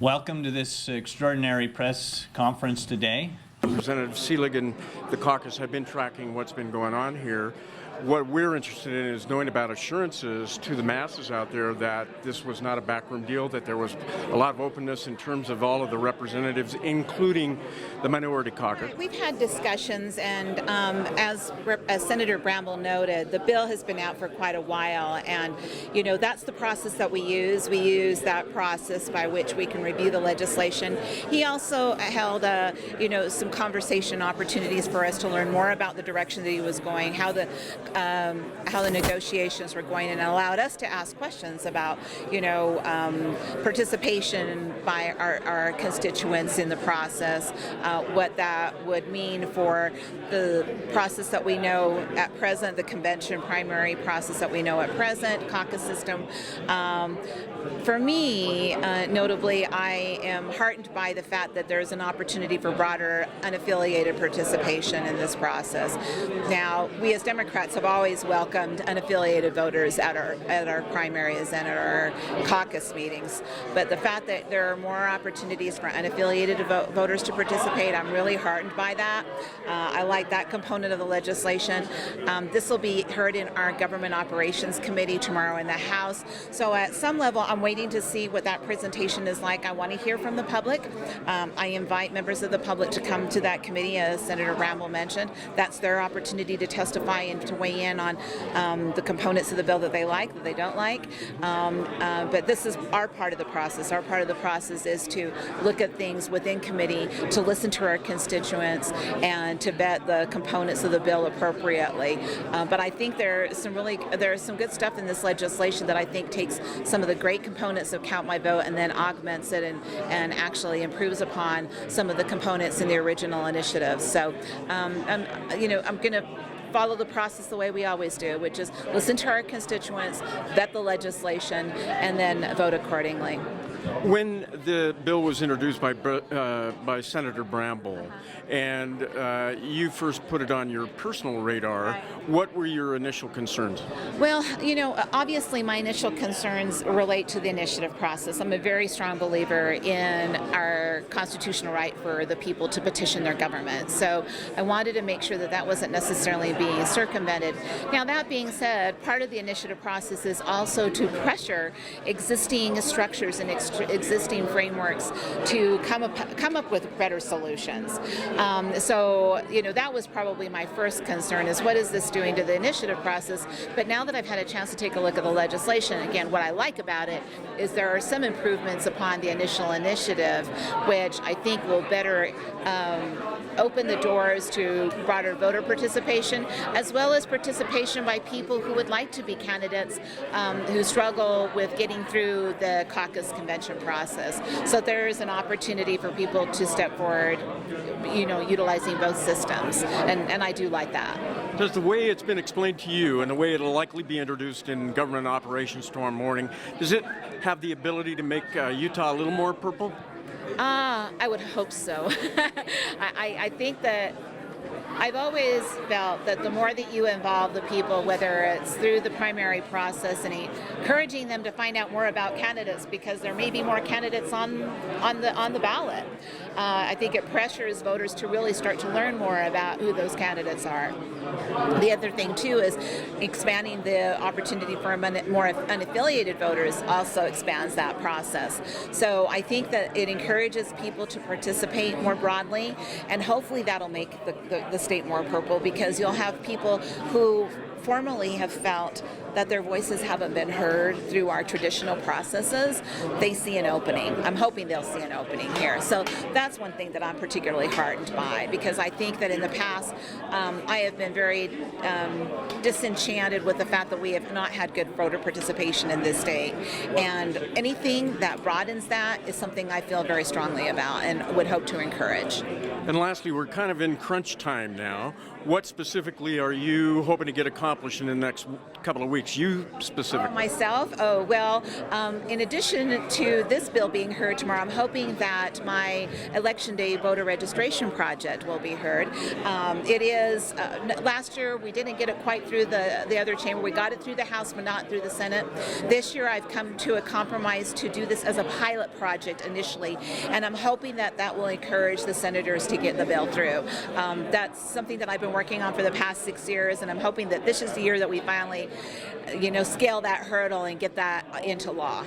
Welcome to this extraordinary press conference today. Representative Seelig and the caucus have been tracking what's been going on here. What we're interested in is knowing about assurances to the masses out there that this was not a backroom deal, that there was a lot of openness in terms of all of the representatives, including the minority caucus. We've had discussions, and as Senator Bramble noted, the bill has been out for quite a while, and that's the process that we use. We use that process by which we can review the legislation. He also held some conversation opportunities for us to learn more about the direction that he was going, how the negotiations were going, and allowed us to ask questions about participation by our constituents in the process, what that would mean for the process that we know at present, the convention primary process that we know at present, caucus system. For me, notably, I am heartened by the fact that there's an opportunity for broader unaffiliated participation in this process. Now, we as Democrats have always welcomed unaffiliated voters at our primaries and at our caucus meetings, but the fact that there are more opportunities for unaffiliated voters to participate, I'm really heartened by that. I like that component of the legislation. This will be heard in our Government Operations Committee tomorrow in the House, so at some level I'm waiting to see what that presentation is like. I want to hear from the public. I invite members of the public to come to that committee, as Senator Bramble mentioned. That's their opportunity to testify and to weigh in on the components of the bill that they like, that they don't like. But this is our part of the process. Our part of the process is to look at things within committee, to listen to our constituents, and to vet the components of the bill appropriately. But I think there's some good stuff in this legislation that I think takes some of the great components of Count My Vote and then augments it and actually improves upon some of the components in the original initiative. So, I'm going to follow the process the way we always do, which is listen to our constituents, vet the legislation, and then vote accordingly. When the bill was introduced by Senator Bramble, and you first put it on your personal radar, what were your initial concerns? Well, obviously my initial concerns relate to the initiative process. I'm a very strong believer in our constitutional right for the people to petition their government. So I wanted to make sure that that wasn't necessarily being circumvented. Now, that being said, part of the initiative process is also to pressure existing structures and existing frameworks to come up with better solutions. So that was probably my first concern, is what is this doing to the initiative process? But now that I've had a chance to take a look at the legislation, again, what I like about it is there are some improvements upon the initial initiative, which I think will better open the doors to broader voter participation, as well as participation by people who would like to be candidates who struggle with getting through the caucus convention process. So there is an opportunity for people to step forward, utilizing both systems, and I do like that. Does the way it's been explained to you and the way it'll likely be introduced in government operations tomorrow morning, does it have the ability to make Utah a little more purple? I would hope so. I think that I've always felt that the more that you involve the people, whether it's through the primary process and encouraging them to find out more about candidates, because there may be more candidates on the ballot, I think it pressures voters to really start to learn more about who those candidates are. The other thing, too, is expanding the opportunity for more unaffiliated voters also expands that process. So I think that it encourages people to participate more broadly, and hopefully that'll make the state more purple, because you'll have people who formerly have felt that their voices haven't been heard through our traditional processes. They see an opening. I'm hoping they'll see an opening here. So that's one thing that I'm particularly heartened by, because I think that in the past I have been very disenchanted with the fact that we have not had good voter participation in this state. And anything that broadens that is something I feel very strongly about and would hope to encourage. And lastly, we're kind of in crunch time now. What specifically are you hoping to get accomplished in the next couple of weeks? You specifically. Myself? Oh, well, in addition to this bill being heard tomorrow, I'm hoping that my Election Day voter registration project will be heard. It is, last year we didn't get it quite through the other chamber. We got it through the House, but not through the Senate. This year I've come to a compromise to do this as a pilot project initially, and I'm hoping that that will encourage the senators to get the bill through. That's something that I've been working on for the past 6 years, and I'm hoping that this is the year that we finally, scale that hurdle and get that into law.